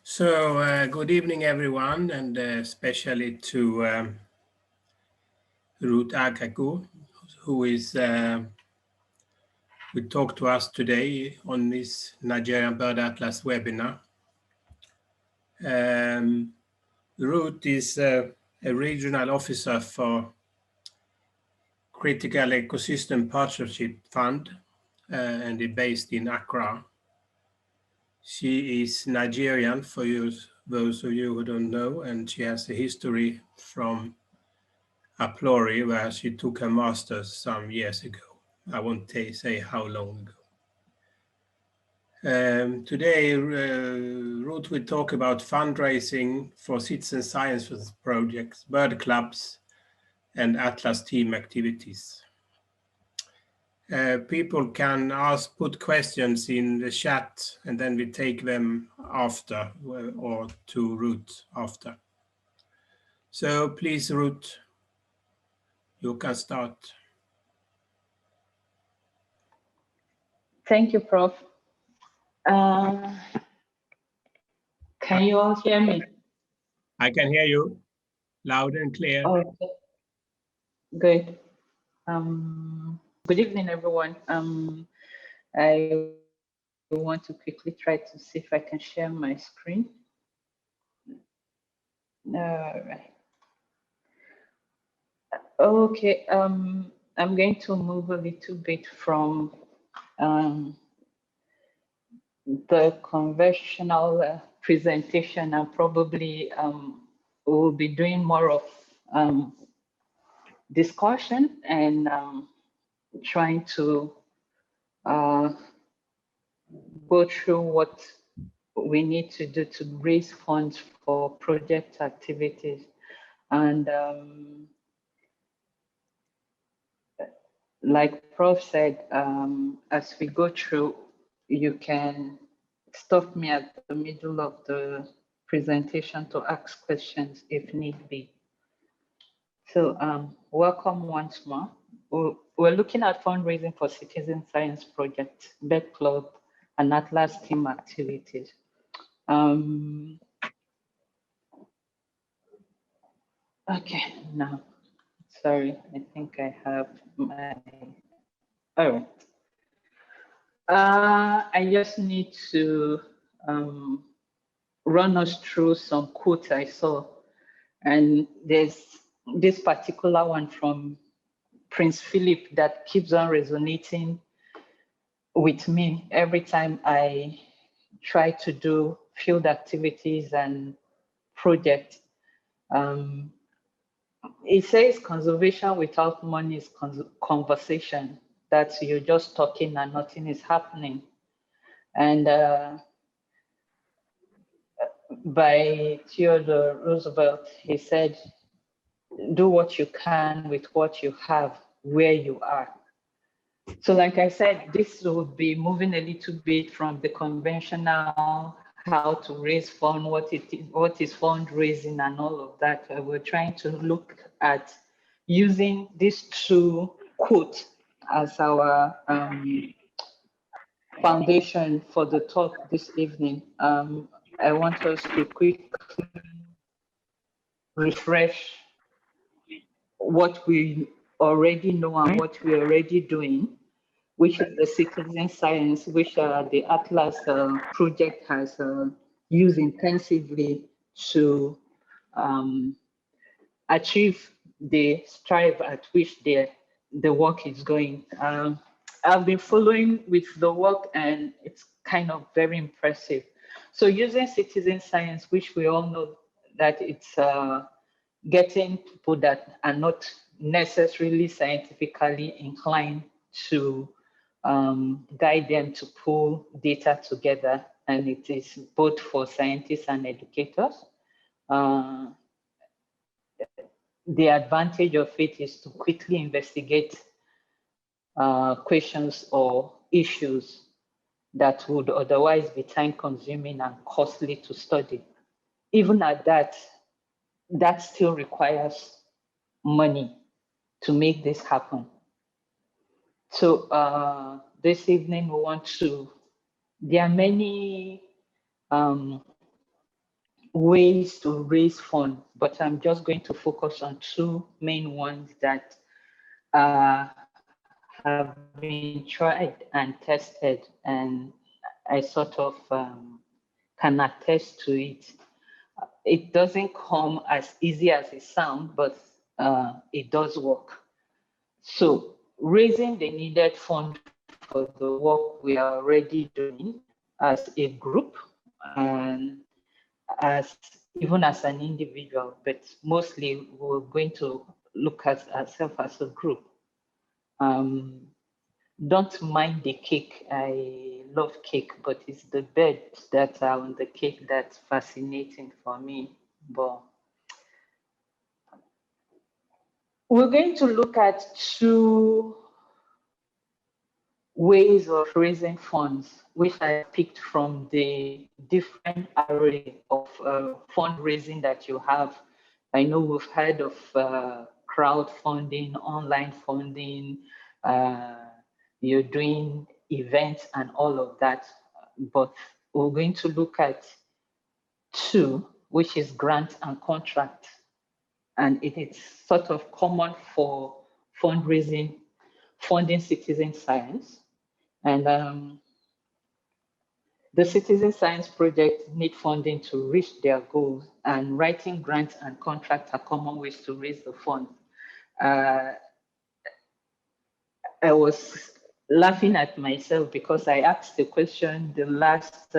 Good evening, everyone, and especially to Ruth Akagu, who will talk to us today on this Nigerian Bird Atlas webinar. Ruth is a regional officer for Critical Ecosystem Partnership Fund and is based in Accra. She is Nigerian, for those of you who don't know, and she has a history from APLORI, where she took her master's some years ago. I won't say how long ago. Today, Ruth will talk about fundraising for citizen science projects, bird clubs, and Atlas team activities. People can put questions in the chat, and then we take them after, or to Ruth after. So please, Ruth, you can start. Thank you, Prof. Can you all hear me? I can hear you loud and clear. Okay, good. Good evening, everyone. I want to quickly try to see if I can share my screen. All right. Okay, I'm going to move a little bit from the conventional presentation, and probably we'll be doing more of discussion and trying to go through what we need to do to raise funds for project activities. And like Prof said, as we go through, you can stop me at the middle of the presentation to ask questions if need be. So welcome once more. We're looking at fundraising for citizen science projects, bird club, and Atlas team activities. Okay, now, sorry, I think I have my, all right. I just need to run us through some quotes I saw. And there's this particular one from Prince Philip that keeps on resonating with me every time I try to do field activities and projects. It says conservation without money is conversation. That's you're just talking and nothing is happening. And by Theodore Roosevelt, he said, do what you can with what you have where you are. So like I said, this will be moving a little bit from the conventional how to raise fund, what is fundraising and all of that. We're trying to look at using these two quotes as our foundation for the talk this evening. I want us to quickly refresh what we already know and what we're already doing, which is the citizen science, which the Atlas project has used intensively to achieve the strive at which the work is going. I've been following with the work and it's kind of very impressive. So using citizen science, which we all know that it's getting people that are not necessarily scientifically inclined to guide them to pull data together, and it is both for scientists and educators. The advantage of it is to quickly investigate questions or issues that would otherwise be time-consuming and costly to study. Even at that, that still requires money to make this happen. So this evening we want to, there are many ways to raise funds, but I'm just going to focus on two main ones that have been tried and tested, and I sort of can attest to it. It doesn't come as easy as it sounds, but it does work. So raising the needed fund for the work we are already doing as a group and as even as an individual, but mostly we're going to look at ourselves as a group. Don't mind the cake. I love cake, but it's the birds that are on the cake that's fascinating for me. But we're going to look at two ways of raising funds, which I picked from the different array of fundraising that you have. I know we've heard of crowdfunding, online funding, you're doing events and all of that, but we're going to look at two, which is grant and contract. And it is sort of common for fundraising, funding citizen science. And the citizen science project need funding to reach their goals, and writing grants and contracts are common ways to raise the fund. I was laughing at myself because I asked the question the last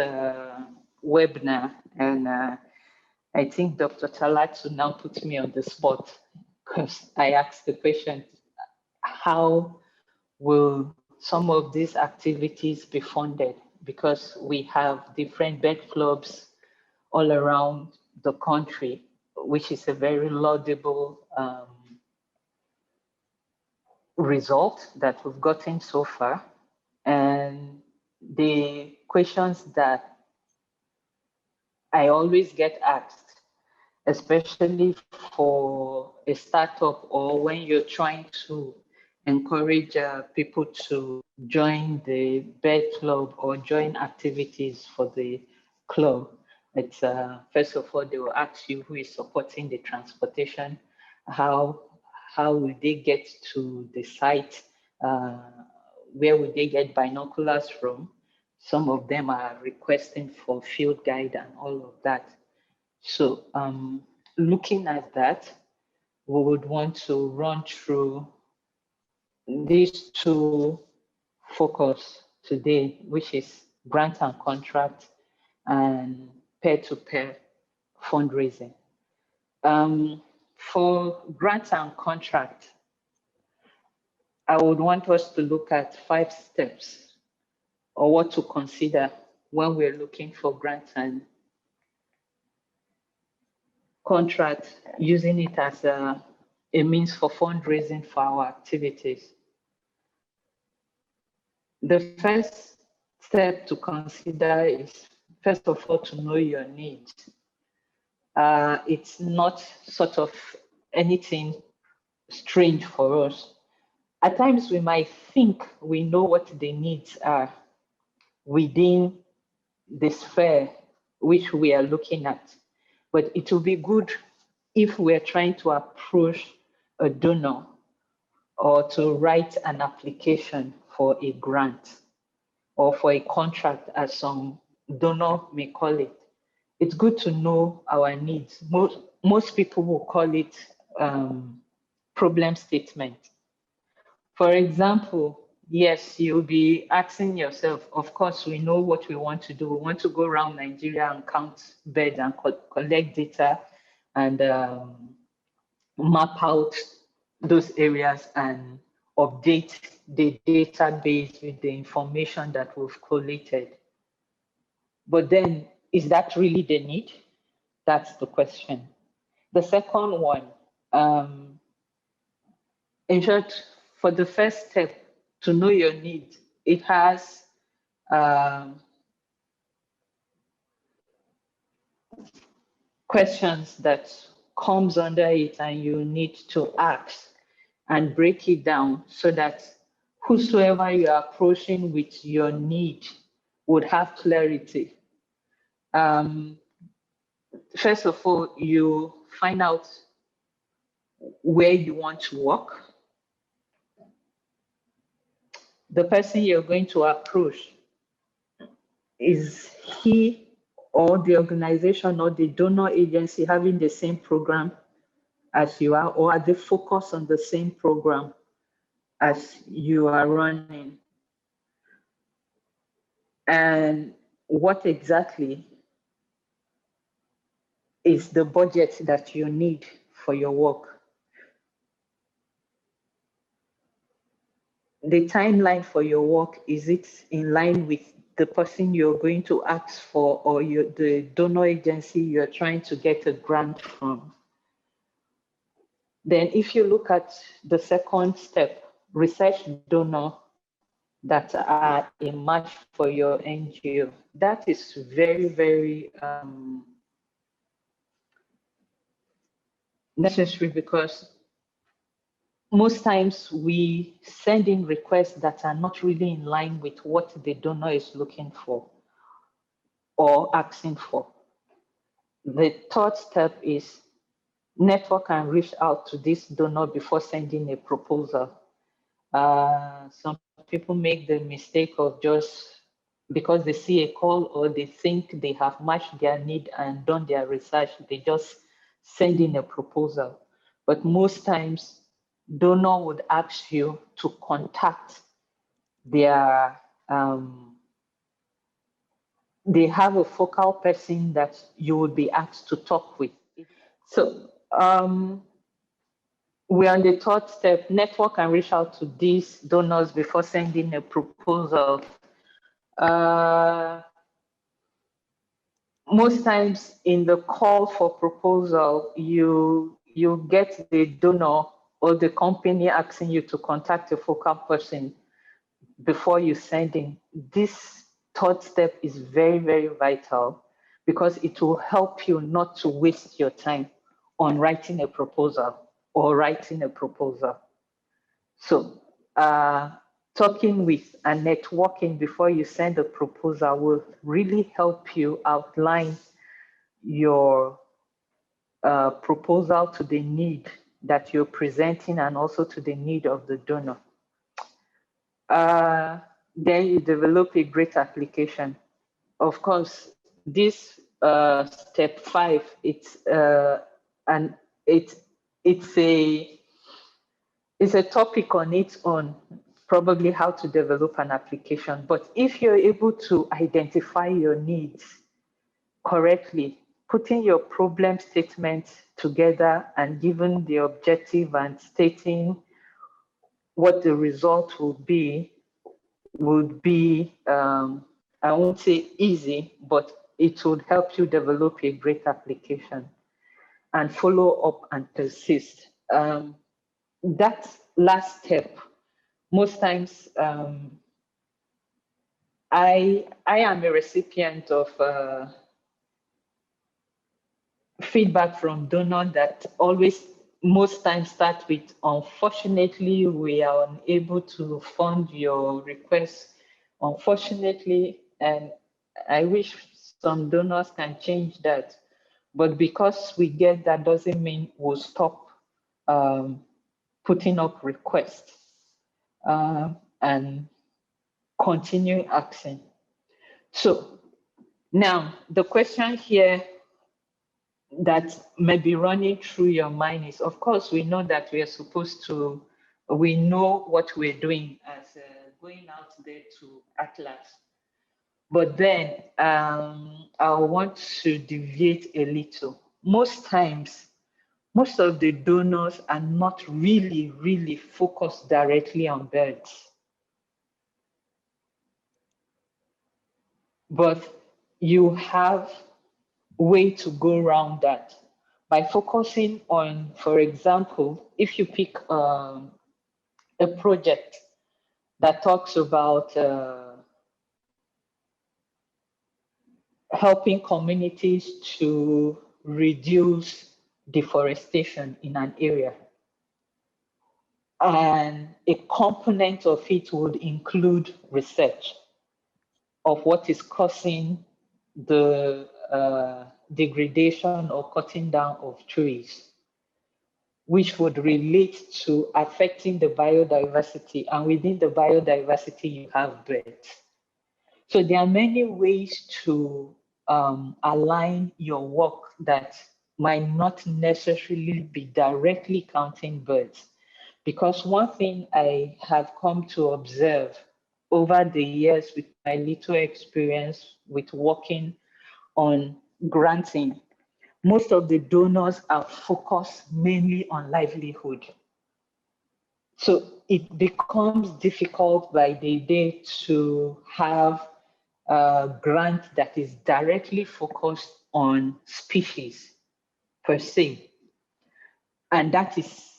webinar, and I think Dr. Talatu now put me on the spot because I asked the question, how will some of these activities be funded? Because we have different bird clubs all around the country, which is a very laudable result that we've gotten so far. And the questions that I always get asked, especially for a startup or when you're trying to encourage people to join the bird club or join activities for the club. It's first of all, they will ask you who is supporting the transportation, how will they get to the site, where will they get binoculars from. Some of them are requesting for field guide and all of that. So looking at that, we would want to run through these two focus today, which is grant and contract and peer-to-peer fundraising. For grant and contract, I would want us to look at 5 steps or what to consider when we're looking for grants and contract, using it as a means for fundraising for our activities. The first step to consider is, first of all, to know your needs. It's not sort of anything strange for us. At times, we might think we know what the needs are within the sphere which we are looking at, but it will be good if we're trying to approach a donor or to write an application for a grant or for a contract, as some donor may call it. It's good to know our needs. Most people will call it problem statement. For example, yes, you'll be asking yourself, of course, we know what we want to do. We want to go around Nigeria and count birds and collect data and map out those areas and update the database with the information that we've collated. But then, is that really the need? That's the question. The second one, in short, for the first step, to know your needs, it has questions that comes under it, and you need to ask and break it down so that whosoever you are approaching with your need would have clarity. first of all, you find out where you want to work. The person you're going to approach, is he or the organization or the donor agency having the same program as you are, or are they focused on the same program as you are running? And what exactly is the budget that you need for your work? The timeline for your work, is it in line with the person you're going to ask for, or the donor agency you're trying to get a grant from? Then if you look at the second step, research donor that are a match for your NGO, that is very, very necessary, because most times we send in requests that are not really in line with what the donor is looking for or asking for. The third step is network and reach out to this donor before sending a proposal. Some people make the mistake of just, because they see a call or they think they have matched their need and done their research, they just send in a proposal. But most times, donor would ask you to contact their, they have a focal person that you would be asked to talk with. So we're on the third step, network and reach out to these donors before sending a proposal. Most times in the call for proposal, you get the donor or the company asking you to contact a focal person before you send in. This third step is very, very vital, because it will help you not to waste your time on writing a proposal or writing a proposal. So talking with and networking before you send a proposal will really help you outline your proposal to the need that you're presenting and also to the need of the donor. Then you develop a great application. Of course, this step 5, it's a topic on its own, probably how to develop an application. But if you're able to identify your needs correctly, putting your problem statement together and giving the objective and stating what the result would be, I won't say easy, but it would help you develop a great application and follow up and persist. That last step, most times, I am a recipient of feedback from donors that always, most times, start with, unfortunately, we are unable to fund your request, unfortunately, and I wish some donors can change that. But because we get that doesn't mean we'll stop putting up requests and continue asking. So now the question here that may be running through your mind is, of course, we know that we are supposed to, we know what we're doing as going out there to Atlas. But then I want to deviate a little. Most times, most of the donors are not really, really focused directly on birds. But you have a way to go around that by focusing on, for example, if you pick a project that talks about helping communities to reduce deforestation in an area, and a component of it would include research of what is causing the degradation or cutting down of trees, which would relate to affecting the biodiversity. And within the biodiversity, you have birds. So there are many ways to align your work that might not necessarily be directly counting birds. Because one thing I have come to observe over the years with my little experience with working on granting, most of the donors are focused mainly on livelihood. So it becomes difficult by the day to have a grant that is directly focused on species per se. And that is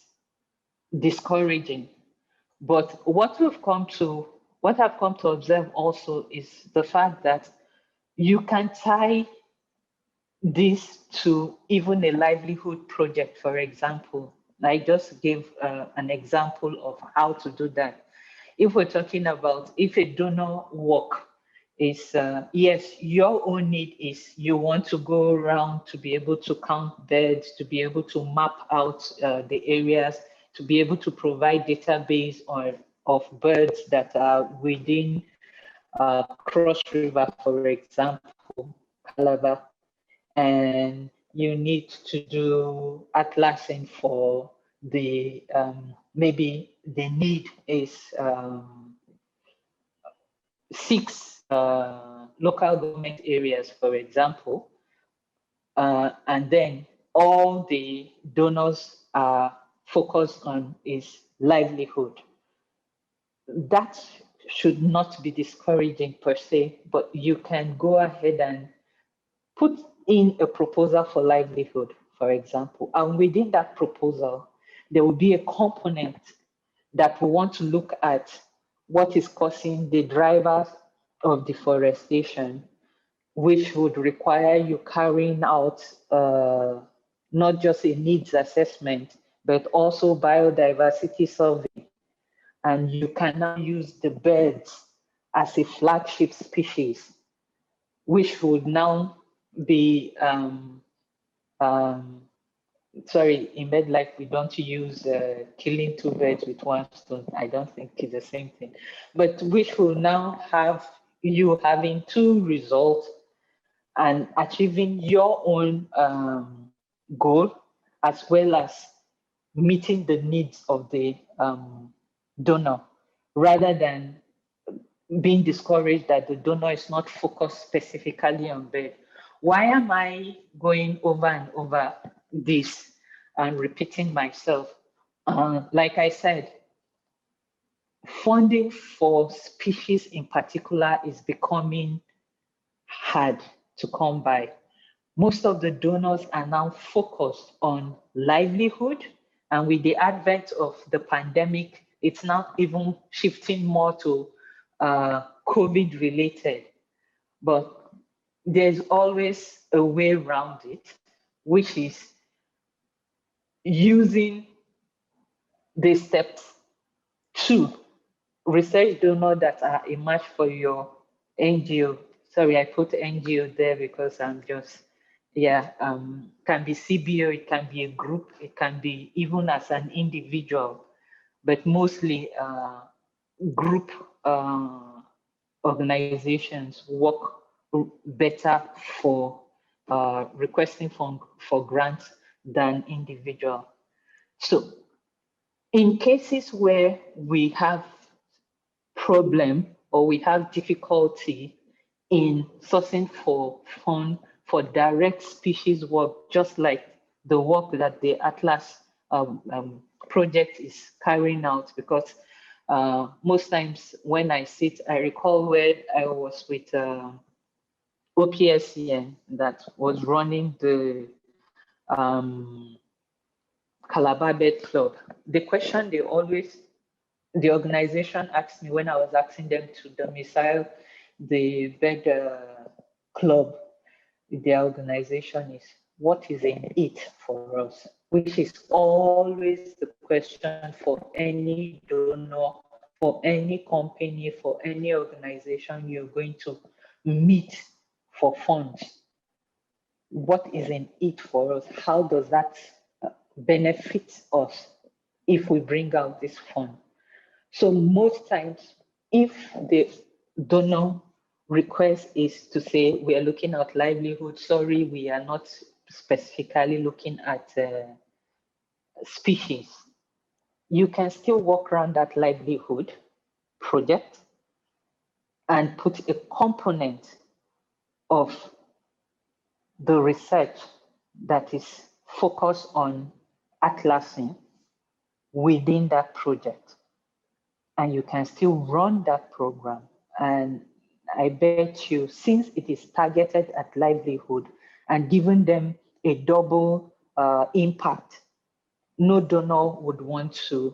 discouraging. But what I've come to observe also is the fact that you can tie this to even a livelihood project, for example. I just gave an example of how to do that. If we're talking about if a donor work is, yes, your own need is you want to go around to be able to count birds, to be able to map out the areas, to be able to provide database of birds that are within Cross River, for example, Calabar, and you need to do atlasing for the maybe the need is 6 local government areas, for example, and then all the donors are focused on is livelihood. That should not be discouraging per se, but you can go ahead and put in a proposal for livelihood, for example, and within that proposal, there will be a component that we want to look at what is causing the drivers of deforestation, which would require you carrying out not just a needs assessment, but also biodiversity survey. And you can now use the birds as a flagship species, which would now be, sorry, in BirdLife, we don't use killing 2 birds with 1 stone. I don't think it's the same thing, but which will now have you having 2 results and achieving your own goal, as well as meeting the needs of the donor, rather than being discouraged that the donor is not focused specifically on bird. Why am I going over and over this and repeating myself? Like I said, funding for species in particular is becoming hard to come by. Most of the donors are now focused on livelihood, and with the advent of the pandemic, it's now even shifting more to COVID related. But there's always a way around it, which is using the steps to research donors that are a match for your NGO. Sorry, I put NGO there because I'm just, yeah, can be CBO, it can be a group, it can be even as an individual, but mostly group organizations work better for requesting for grants than individual. So in cases where we have problem or we have difficulty in sourcing for fund for direct species work, just like the work that the Atlas project is carrying out, because most times when I sit, I recall where I was with OPSCN that was running the Calabar Bird Club. The question the organization asked me when I was asking them to domicile the bird club, their organization is, what is in it for us? Which is always the question for any donor, for any company, for any organization you're going to meet for funds. what is in it for us? How does that benefit us if we bring out this fund? So most times, if the donor request is to say, we are looking at livelihood, sorry, we are not specifically looking at species, you can still work around that livelihood project and put a component of the research that is focused on atlasing within that project. And you can still run that program. And I bet you, since it is targeted at livelihood and giving them a double impact, no donor would want to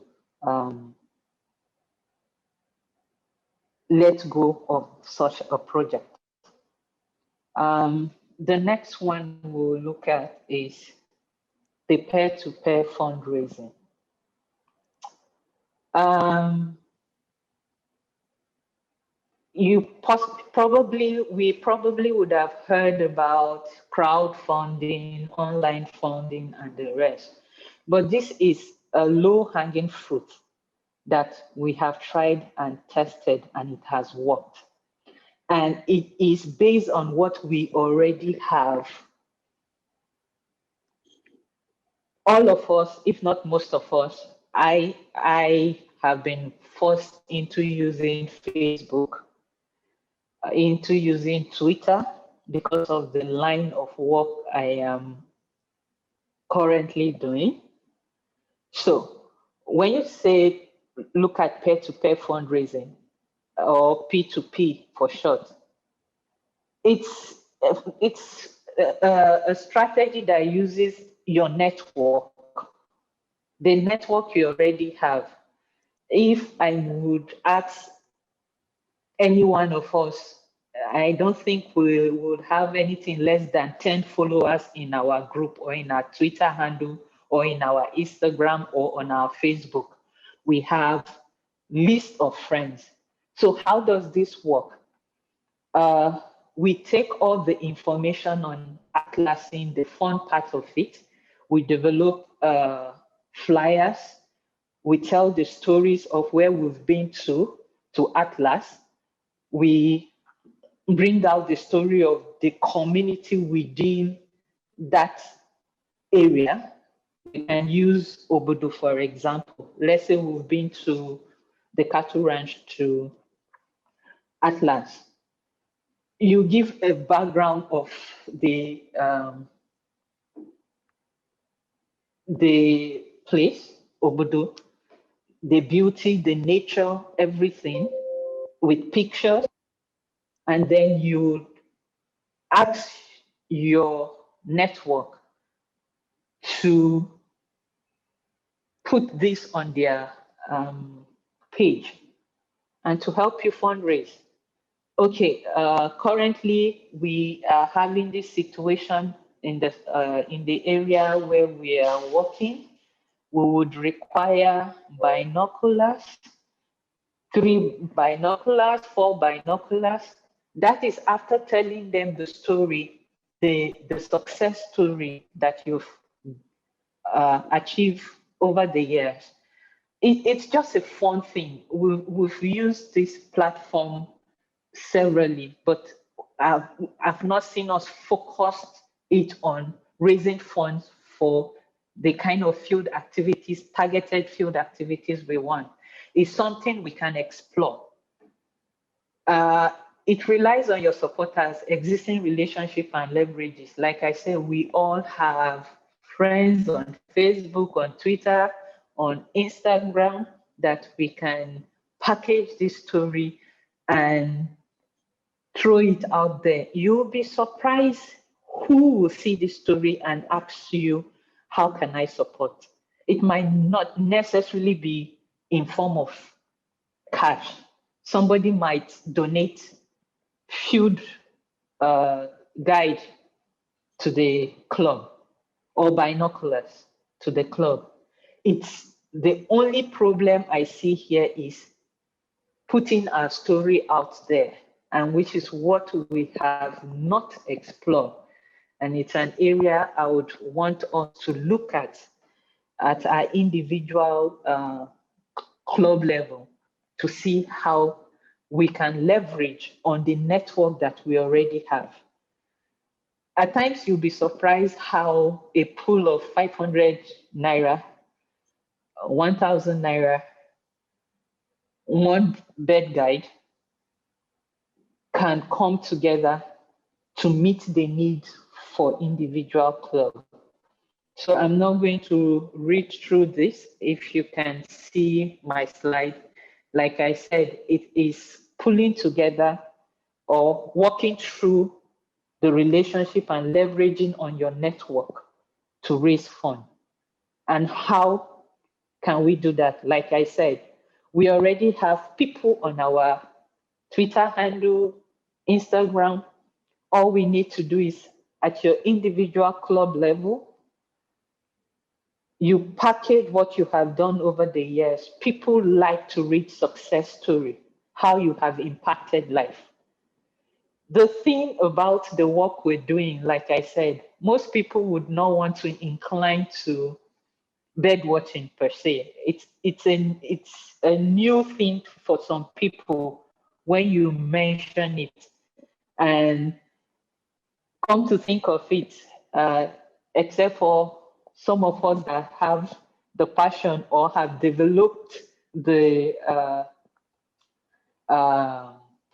let go of such a project. The next one we'll look at is the peer-to-peer fundraising. We probably would have heard about crowdfunding, online funding, and the rest. But this is a low-hanging fruit that we have tried and tested, and it has worked. And it is based on what we already have. All of us, if not most of us, I have been forced into using Facebook, into using Twitter because of the line of work I am currently doing. So when you say look at peer-to-peer fundraising, or P2P for short, it's a strategy that uses your network, the network you already have. If I would ask any one of us, I don't think we would have anything less than 10 followers in our group or in our Twitter handle or in our Instagram or on our Facebook. We have list of friends. So how does this work? We take all the information on atlasing, the fun part of it. We develop flyers. We tell the stories of where we've been to Atlas. We bring out the story of the community within that area. We can use Obodo, for example. Let's say we've been to the cattle ranch to Atlas. You give a background of the place, Obodo, the beauty, the nature, everything with pictures. And then you ask your network to put this on their page and to help you fundraise. Okay, currently we are having this situation in the area where we are working. We would require binoculars, 3 binoculars, 4 binoculars. That is after telling them the story, the success story that you've achieved over the years. It's just a fun thing. We've used this platform severally, but I've not seen us focus it on raising funds for the kind of field activities, targeted field activities we want. It's something we can explore. It relies on your supporters, existing relationship and leverages. Like I said, we all have friends on Facebook, on Twitter, on Instagram that we can package this story and throw it out there. You'll be surprised who will see this story and ask you, how can I support? It might not necessarily be in form of cash. Somebody might donate field guide to the club or binoculars to the club. It's the only problem I see here is putting our story out there, and which is what we have not explored. And it's an area I would want us to look at our individual club level to see how we can leverage on the network that we already have. At times, you'll be surprised how a pool of 500 naira, 1,000 naira, one bird guide can come together to meet the needs for individual club. So I'm not going to read through this. If you can see my slide, like I said, it is pulling together or walking through the relationship and leveraging on your network to raise funds. And how can we do that? Like I said, we already have people on our Twitter handle, Instagram. All we need to do is at your individual club level, you package what you have done over the years. People like to read success story, how you have impacted life. The thing about the work we're doing, like I said, most people would not want to incline to bird watching per se. It's a new thing for some people when you mention it. And come to think of it, except for some of us that have the passion or have developed the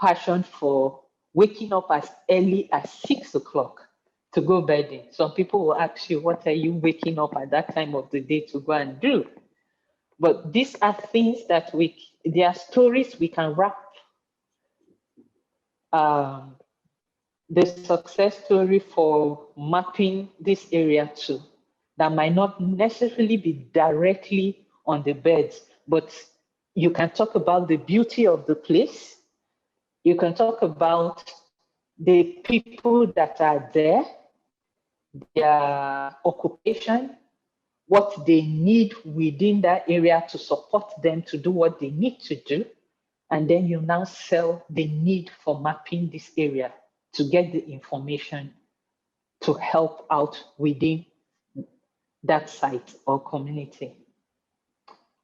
passion for waking up as early as 6 o'clock to go birding. Some people will ask you, what are you waking up at that time of the day to go and do? But these are things that they are stories we can wrap the success story for mapping this area to, that might not necessarily be directly on the birds, but you can talk about the beauty of the place. You can talk about the people that are there, their occupation, what they need within that area to support them to do what they need to do. And then you now sell the need for mapping this area to get the information to help out within that site or community.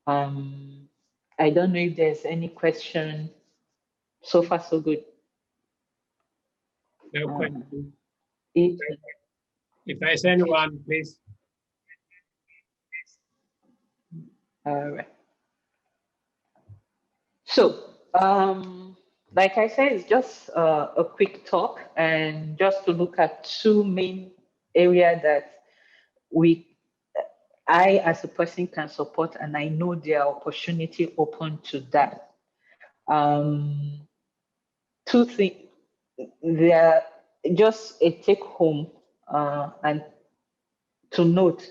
I don't know if there's any question. So far, so good. No question. If there's anyone, please. All right. So, like I said, it's just a quick talk and just to look at two main areas that I as a person can support, and I know there are opportunity open to that. Two things, they are just a take home and to note,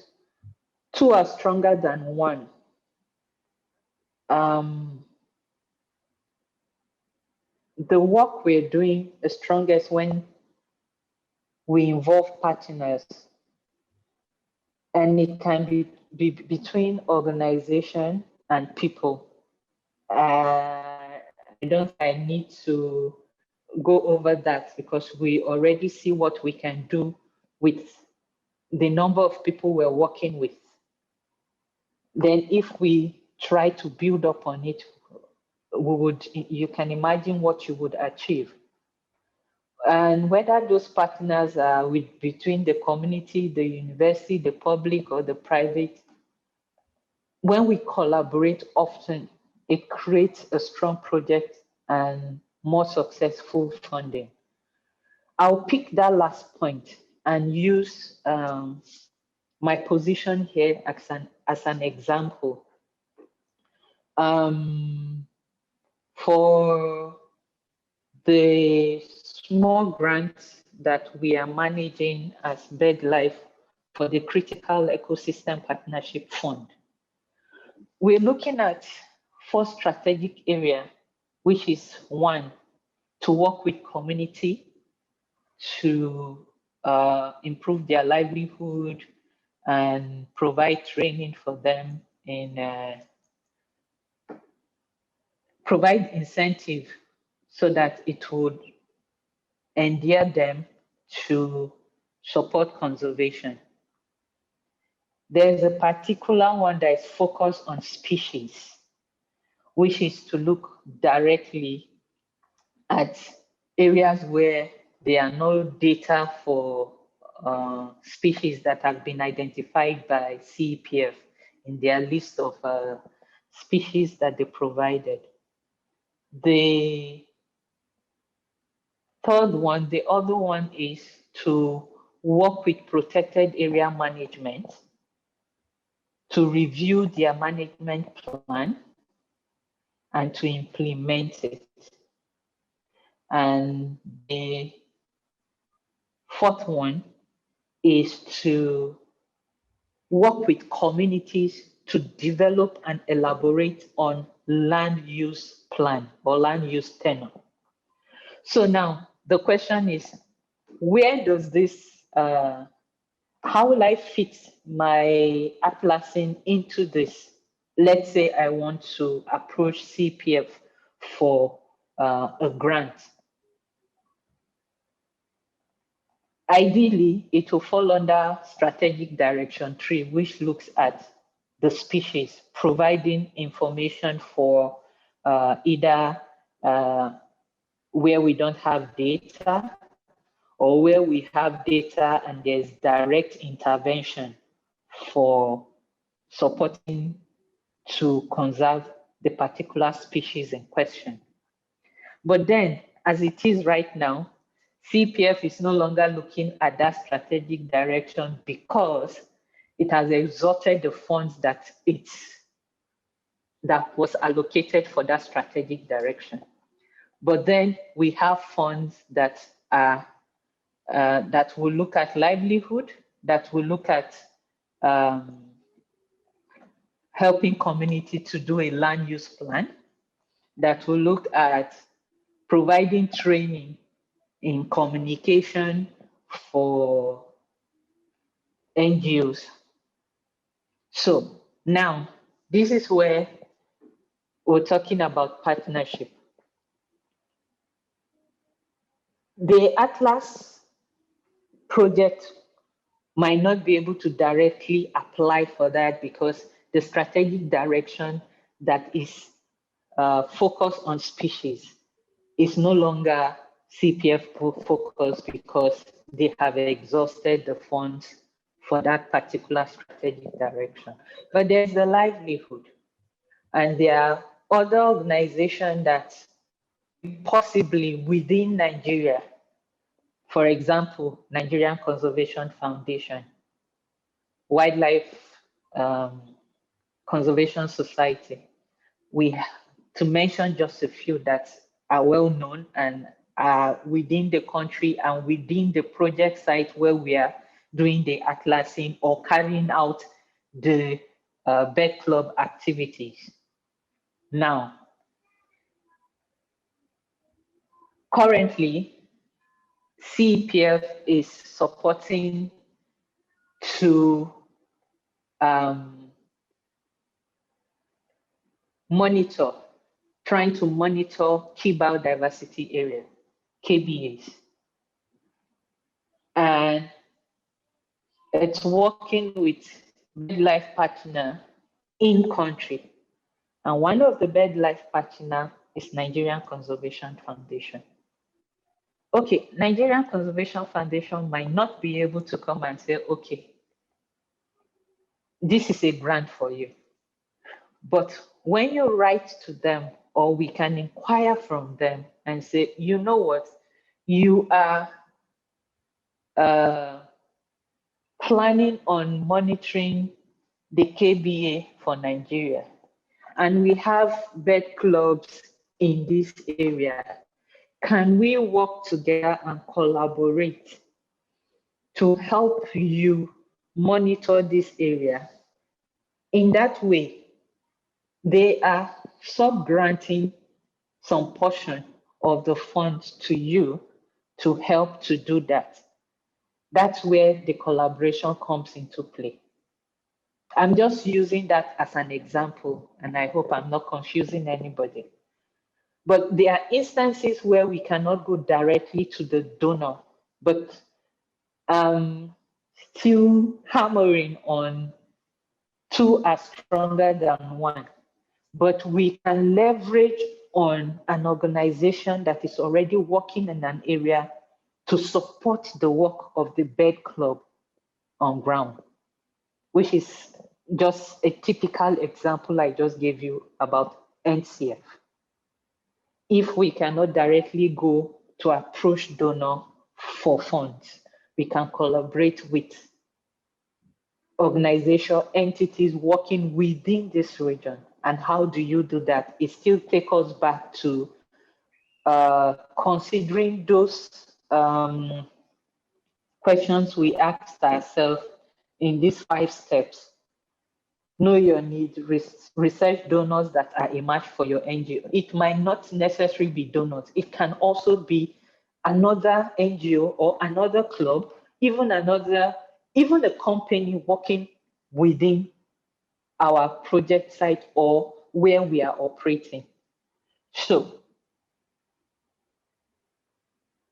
two are stronger than one. The work we're doing is strongest when we involve partners, and it can be between organization and people. I don't think I need to go over that because we already see what we can do with the number of people we're working with. Then if we try to build up on it, you can imagine what you would achieve. And whether those partners are between the community, the university, the public, or the private, when we collaborate often, it creates a strong project and more successful funding. I'll pick that last point and use my position here as an example. For the small grants that we are managing as BirdLife for the Critical Ecosystem Partnership Fund, we're looking at 4 strategic areas, which is 1, to work with community to improve their livelihood and provide training for them and provide incentive so that it would endear them to support conservation. There's a particular one that is focused on species, which is to look directly at areas where there are no data for species that have been identified by CEPF in their list of species that they provided. The third one, the other one is to work with protected area management to review their management plan and to implement it. And the fourth one is to work with communities to develop and elaborate on land use plan or land use tenure. So now the question is, where does this, how will I fit my atlasing into this? Let's say I want to approach CPF for a grant. Ideally, it will fall under strategic direction 3, which looks at the species, providing information for either where we don't have data or where we have data and there's direct intervention for supporting to conserve the particular species in question. But then, as it is right now, CPF is no longer looking at that strategic direction because it has exhausted the funds that was allocated for that strategic direction. But then we have funds that are that will look at livelihood, that will look at helping community to do a land use plan, that will look at providing training in communication for NGOs. So now, this is where we're talking about partnership. The Atlas project might not be able to directly apply for that because the strategic direction that is focused on species is no longer CPF focused because they have exhausted the funds for that particular strategic direction. But there's the livelihood, and there are other organizations that possibly within Nigeria, for example, Nigerian Conservation Foundation, Wildlife Conservation Society, to mention just a few that are well known and are within the country and within the project site where we are doing the atlasing or carrying out the bird club activities. Now, currently, CPF is supporting to trying to monitor key biodiversity area, KBAs. And it's working with BirdLife partner in country. And one of the BirdLife partner is Nigerian Conservation Foundation. Okay, Nigerian Conservation Foundation might not be able to come and say, okay, this is a grant for you. But when you write to them, or we can inquire from them and say, you know what, you are planning on monitoring the KBA for Nigeria, and we have bird clubs in this area. Can we work together and collaborate to help you monitor this area? In that way, they are sub-granting some portion of the funds to you to help to do that. That's where the collaboration comes into play. I'm just using that as an example, and I hope I'm not confusing anybody. But there are instances where we cannot go directly to the donor, but still hammering on two are stronger than one, but we can leverage on an organization that is already working in an area to support the work of the bird club on ground, which is just a typical example I just gave you about NCF. If we cannot directly go to approach donor for funds, we can collaborate with organization entities working within this region. And how do you do that? It still takes us back to considering those questions we asked ourselves in these 5 steps. Know your need, research donors that are a match for your NGO. It might not necessarily be donors. It can also be another NGO or another club, even a company working within our project site or where we are operating. So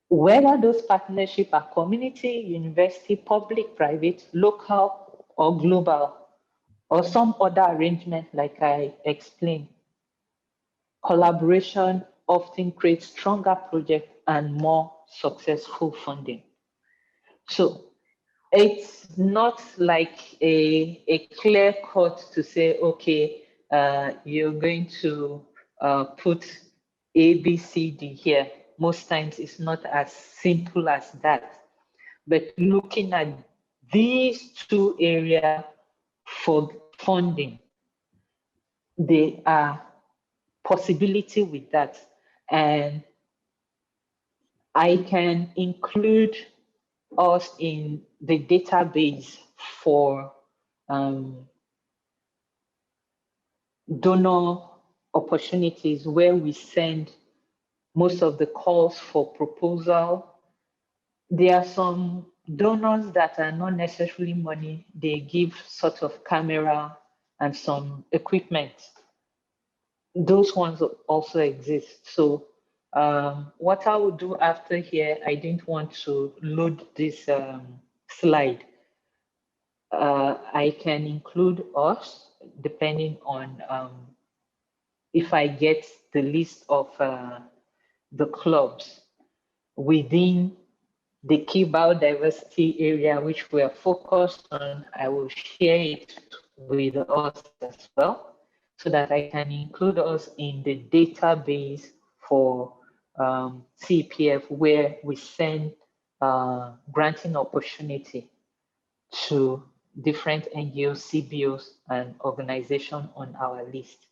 whether those partnerships are community, university, public, private, local, or global, or some other arrangement like I explained, collaboration often creates stronger projects and more successful funding. So it's not like a clear cut to say, okay, you're going to put A, B, C, D here. Most times it's not as simple as that. But looking at these 2 areas for funding, there are possibility with that. And I can include us in the database for donor opportunities where we send most of the calls for proposal. There are some donors that are not necessarily money. They give sort of camera and some equipment. Those ones also exist. So what I will do after here, I didn't want to load this slide. I can include us depending on if I get the list of the clubs within the key biodiversity area which we are focused on. I will share it with us as well so that I can include us in the database for CPF where we send granting opportunity to different NGOs, CBOs, and organizations on our list.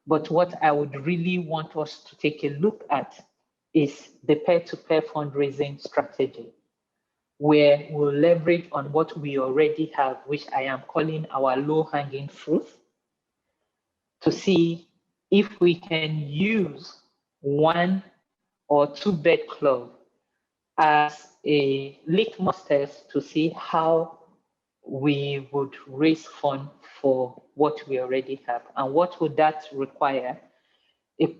But what I would really want us to take a look at is the peer-to-peer fundraising strategy, where we'll leverage on what we already have, which I am calling our low-hanging fruit, to see if we can use 1 or 2 bird club as a litmus test to see how we would raise funds for what we already have. And what would that require? A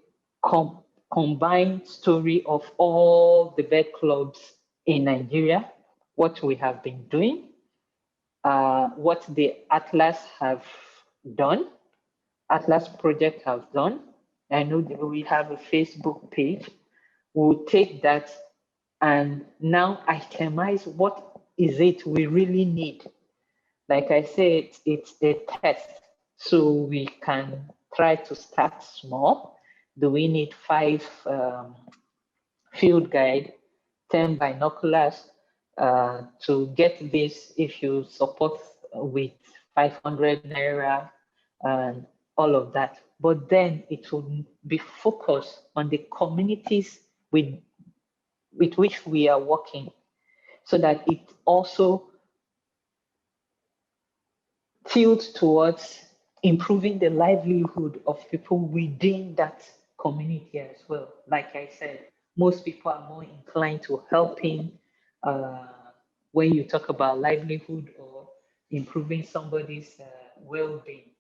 combined story of all the bird clubs in Nigeria, what we have been doing, what the Atlas have done, Atlas Project have done. I know that we have a Facebook page. We'll take that and now itemize what is it we really need. Like I said, it's a test. So we can try to start small. Do we need 5 field guide, 10 binoculars to get this? If you support with 500 Naira and all of that, but then it will be focused on the communities with which we are working, so that it also tilts towards improving the livelihood of people within that community as well. Like I said, most people are more inclined to helping when you talk about livelihood or improving somebody's well-being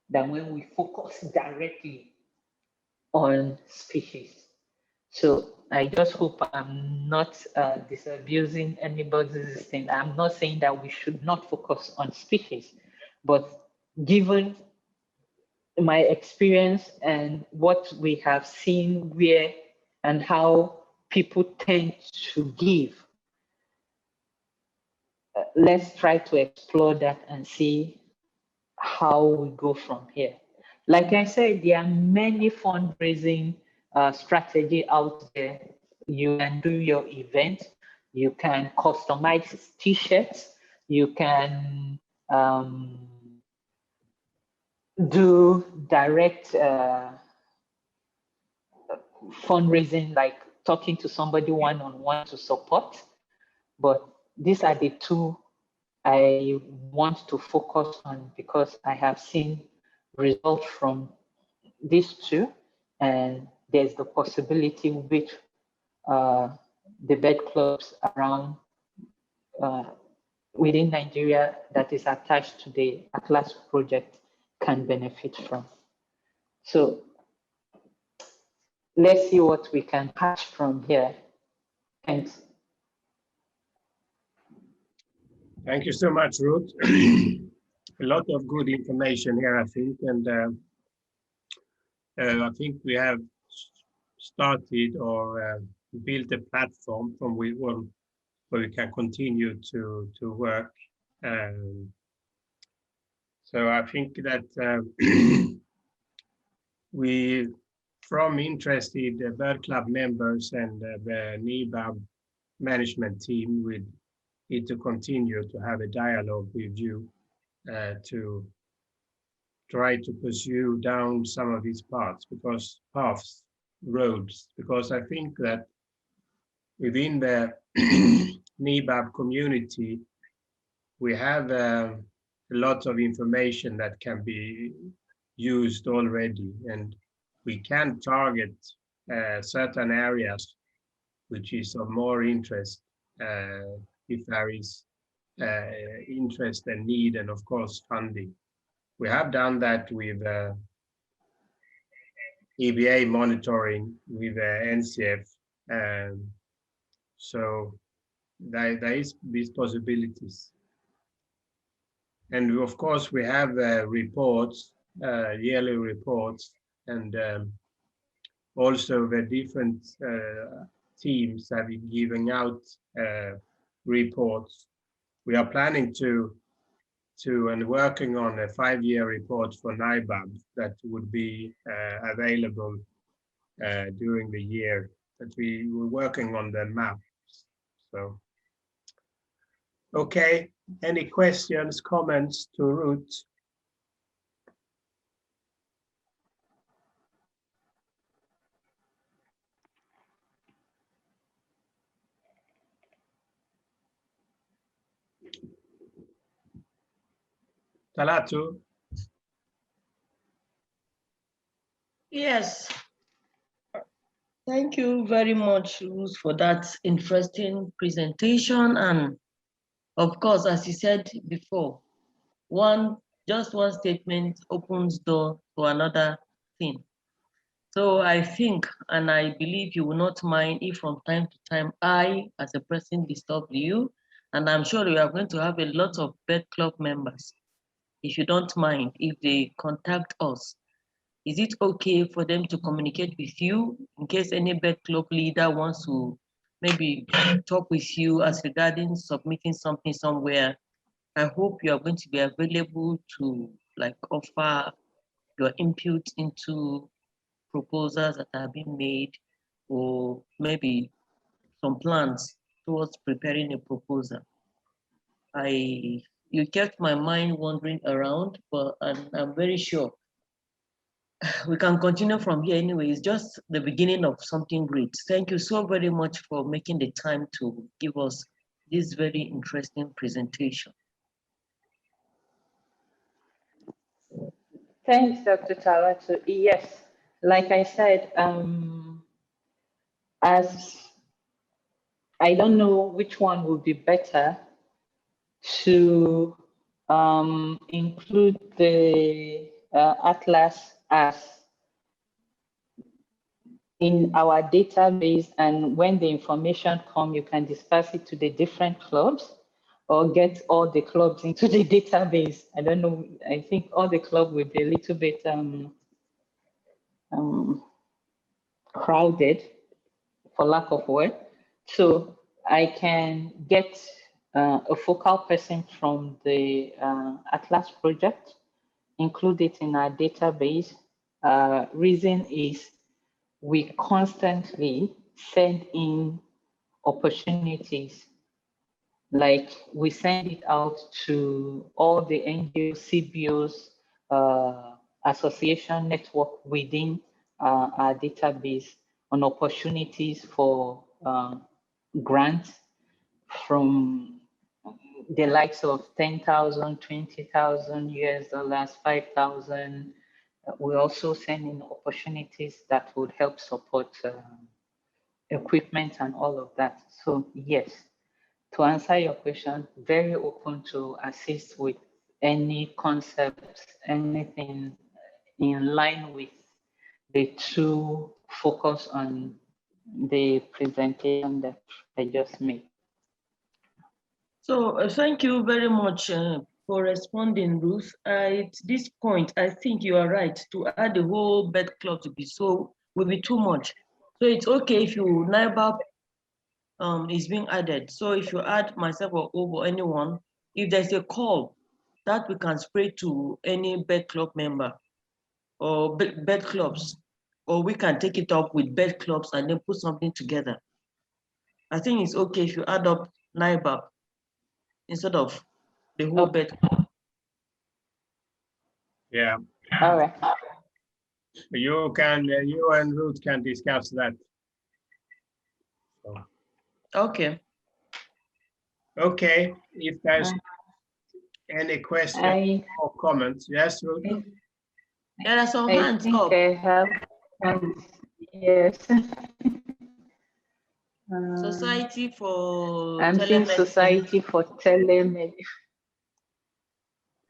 than when we focus directly on species. So I just hope I'm not disabusing anybody's thing. I'm not saying that we should not focus on species, but given my experience and what we have seen where and how people tend to give, let's try to explore that and see how we go from here. Like I said, there are many fundraising strategy out there. You can do your event, you can customize t-shirts, you can do direct fundraising, like talking to somebody one-on-one to support. But these are the two I want to focus on because I have seen results from these two, and there's the possibility which the bird clubs around within Nigeria that is attached to the Atlas project can benefit from. So let's see what we can hatch from here. Thanks. Thank you so much, Ruth. A lot of good information here, I think, and I think we have started or built a platform from where we can continue to work. So I think that we, from interested bird club members and the NiBAP management team, we need to continue to have a dialogue with you to try to pursue down some of these roads, because I think that within the NiBAP community, we have a lot of information that can be used already, and we can target certain areas which is of more interest if there is interest and need, and of course funding. We have done that with EBA monitoring with NCF, so there is these possibilities. And of course we have reports, yearly reports, and also the different teams have been giving out reports. We are planning to and working on a 5-year report for NiBAP that would be available during the year. That we were working on the maps. So, okay, any questions, comments to Ruth? Talatu? Yes. Thank you very much, Ruth, for that interesting presentation. And of course, as you said before, just one statement opens door to another thing. So I think, and I believe you will not mind if from time to time I, as a person, disturb you, and I'm sure we are going to have a lot of bird club members. If you don't mind, if they contact us, is it okay for them to communicate with you in case any bird club leader wants to maybe talk with you as regarding submitting something somewhere? I hope you are going to be available to offer your input into proposals that are being made, or maybe some plans towards preparing a proposal. You kept my mind wandering around, but I'm very sure we can continue from here anyway. It's just the beginning of something great. Thank you so very much for making the time to give us this very interesting presentation. Thanks, Dr. Talatu. Yes, like I said, as I don't know which one would be better to include the Atlas as in our database, and when the information comes, you can disperse it to the different clubs or get all the clubs into the database. I don't know, I think all the clubs will be a little bit crowded, for lack of word. So I can get a focal person from the Atlas project, include it in our database. Reason is we constantly send in opportunities. Like we send it out to all the NGOs, CBOs, association network within our database on opportunities for grants from the likes of 10,000, 20,000 US dollars, 5,000. We also send in opportunities that would help support equipment and all of that. So yes, to answer your question, very open to assist with any concepts, anything in line with the two focus on the presentation that I just made. So thank you very much for responding, Ruth. At this point, I think you are right. To add the whole bird club will be too much. So it's okay if NiBAP is being added. So if you add myself or anyone, if there's a call that we can spread to any bird club member or bird clubs, or we can take it up with bird clubs and then put something together. I think it's okay if you add up NiBAP instead of the whole bird club. Yeah. All right. You and Ruth can discuss that. So. Okay. Okay, if there's any questions or comments, yes, Ruth? There are some hands up. I think I have hands, yes. Society for I'm seeing Society for Telemedicine.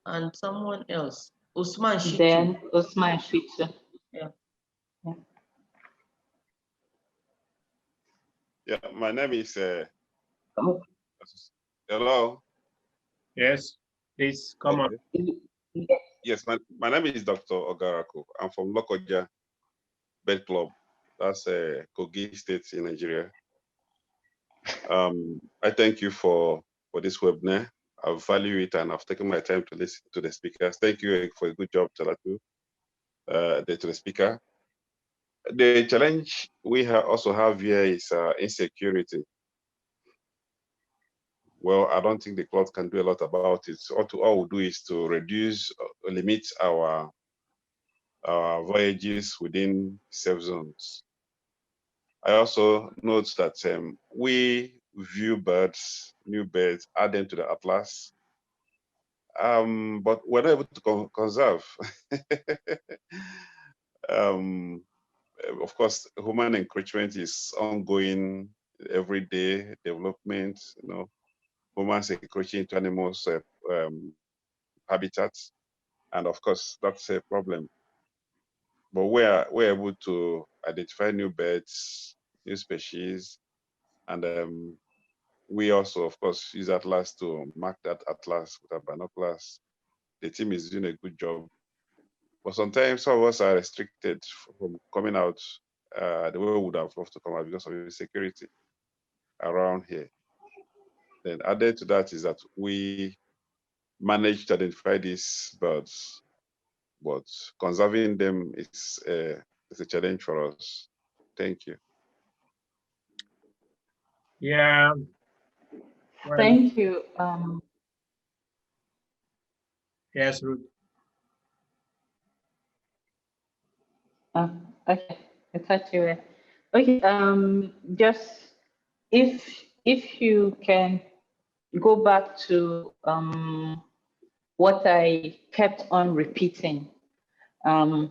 And someone else, Usman Shitu. Then Usman Shitu. Yeah. Yeah, my name is. Hello. Yes, please come on. Yes, my name is Dr. Ogaraku. I'm from Lokoja Bird Club. That's Kogi State in Nigeria. I thank you for this webinar. I value it, and I've taken my time to listen to the speakers. Thank you for a good job, Talatu, to the speaker. The challenge we also have here is insecurity. Well, I don't think the club can do a lot about it. So all we do is to reduce, limit our voyages within safe zones. I also note that we view birds, new birds, add them to the atlas, but we're not able to conserve. Of course, human encroachment is ongoing, everyday development. You know, humans encroaching into animals' habitats, and of course, that's a problem. But we're able to identify new birds, new species, and we also, of course, use Atlas to mark that Atlas with our binoculars. The team is doing a good job. But sometimes some of us are restricted from coming out the way we would have loved to come out because of insecurity around here. Then added to that is that we manage to identify these birds, but conserving them is a challenge for us. Thank you. Yeah. Well, thank you. Yes, Ruth. Okay, I thought you were. Okay, just if you can go back to what I kept on repeating. When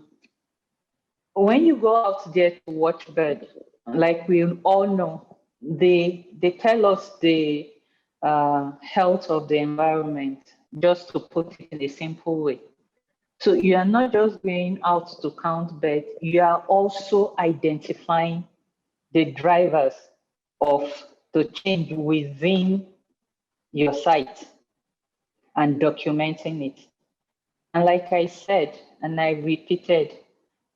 you go out there to watch birds, like we all know, they tell us the health of the environment, just to put it in a simple way. So you are not just going out to count birds, you are also identifying the drivers of the change within your site and documenting it. And like I said, and I repeated,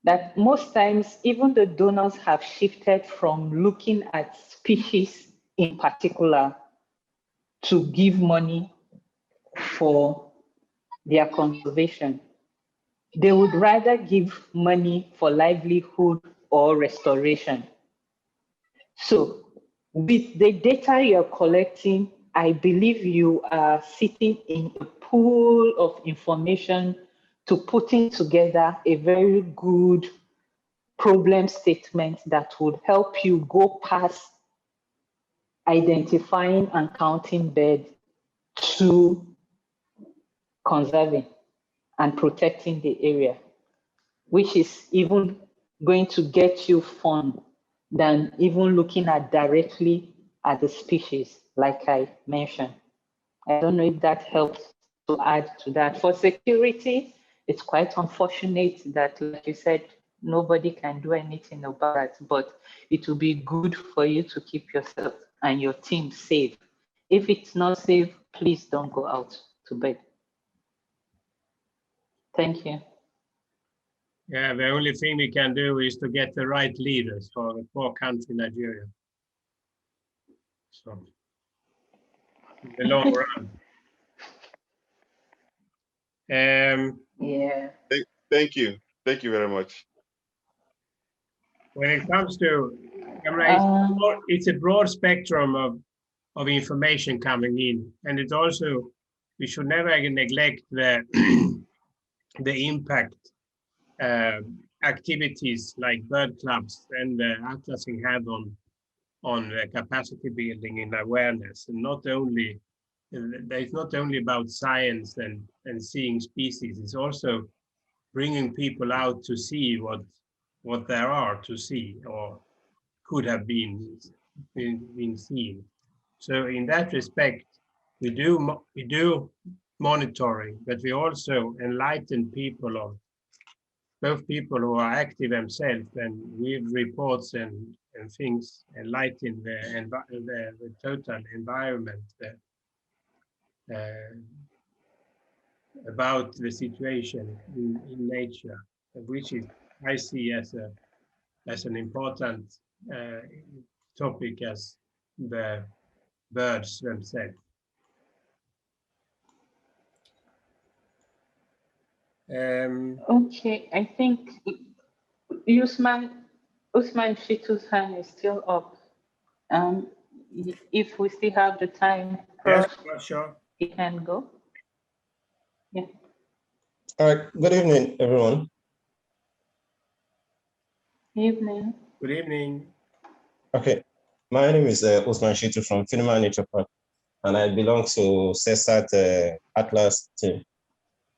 that most times even the donors have shifted from looking at species in particular to give money for their conservation. They would rather give money for livelihood or restoration. So with the data you're collecting, I believe you are sitting in a pool of information to putting together a very good problem statement that would help you go past identifying and counting birds to conserving and protecting the area, which is even going to get you fun than even looking at directly at the species, like I mentioned. I don't know if that helps to add to that. For security, it's quite unfortunate that, like you said, nobody can do anything about it, but it will be good for you to keep yourself and your team safe. If it's not safe, please don't go out to bed. Thank you. Yeah, the only thing we can do is to get the right leaders for the poor country, Nigeria. So, in the long run. Yeah. Thank you. Thank you very much. When it comes to, it's a broad spectrum of information coming in, and it's also, we should never neglect the the impact activities like bird clubs and atlasing have on capacity building and awareness, and not only it's not only about science and seeing species, it's also bringing people out to see what there are to see or could have been seen. So in that respect, we do monitoring, but we also enlighten people of both people who are active themselves and with reports and things, enlighten the total environment about the situation in nature, which is I see as an important topic as the birds themselves. Okay, I think Usman Shitu's hand is still up. If we still have the time, Yes, sure. he can go. Yeah. All right. Good evening, everyone. Evening. Good evening. Okay. My name is Usman Shitu from Finima Nature Park, and I belong to CESAT Atlas team.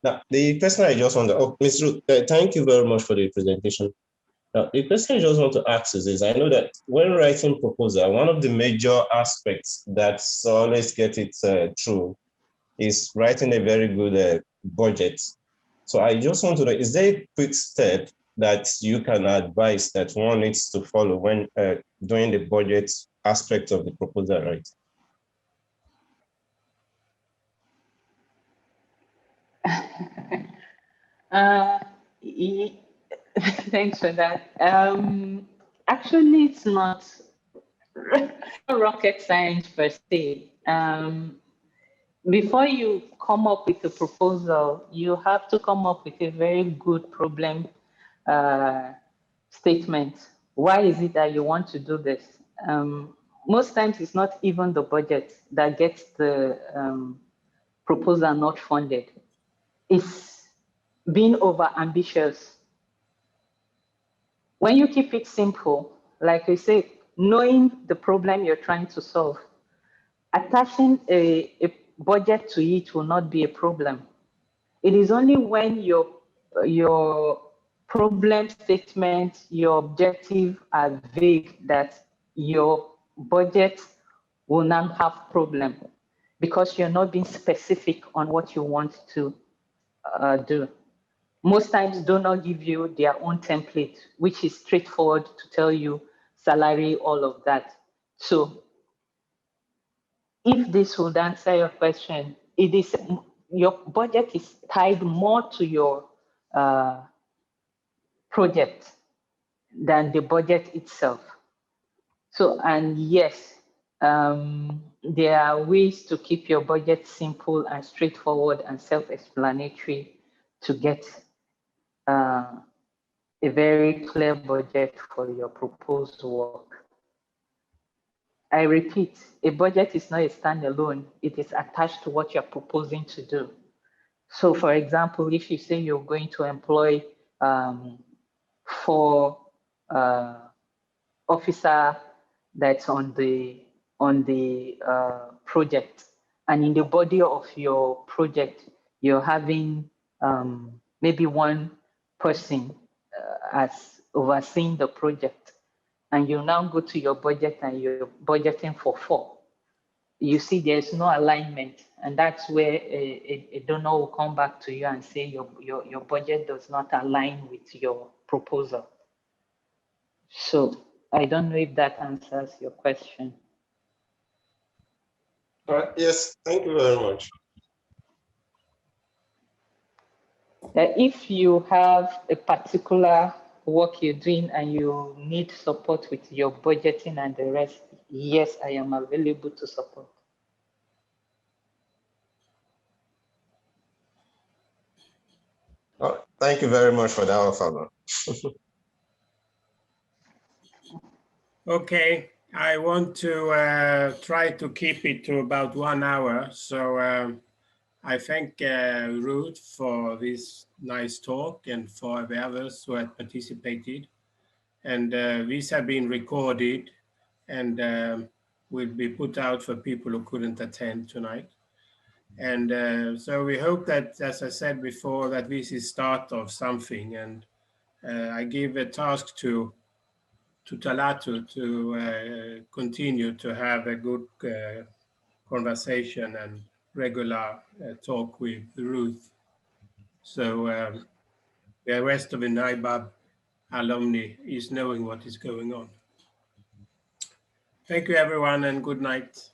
Now, the question I just want to, Ms. Ruth, thank you very much for the presentation. Now, the question I just want to ask is I know that when writing proposal, one of the major aspects that always get it through is writing a very good budget. So I just want to know, is there a quick step that you can advise that one needs to follow when doing the budget aspect of the proposal, right? Thanks for that. Actually, it's not rocket science per se. Before you come up with a proposal, you have to come up with a very good problem statement. Why is it that you want to do this? Most times it's not even the budget that gets the proposal not funded. It's being over ambitious. When you keep it simple, like I say, knowing the problem you're trying to solve, attaching a budget to it will not be a problem. It is only when your problem statement, your objective are vague that your budget will now have problem because you're not being specific on what you want to do. most times do not give you their own template, which is straightforward to tell you salary, all of that. So if this would answer your question, it is your budget is tied more to your project than the budget itself. So, and yes, there are ways to keep your budget simple and straightforward and self-explanatory to get a very clear budget for your proposed work. I repeat, a budget is not a standalone, it is attached to what you're proposing to do. So for example, if you say you're going to employ 4 officer that's on the project, and in the body of your project, you're having maybe 1 person as overseeing the project, and you now go to your budget and you're budgeting for 4. You see there's no alignment, and that's where a donor will come back to you and say your budget does not align with your proposal. So I don't know if that answers your question. Yes, thank you very much. If you have a particular work you're doing and you need support with your budgeting and the rest, yes, I am available to support. Thank you very much for that offer. Okay, I want to try to keep it to about 1 hour. So I thank Ruth for this nice talk and for the others who had participated. And these have been recorded and will be put out for people who couldn't attend tonight. And so we hope that, as I said before, that this is start of something. And I give a task to Talatu to continue to have a good conversation and regular talk with Ruth. So the rest of the NiBAP alumni is knowing what is going on. Thank you, everyone, and good night.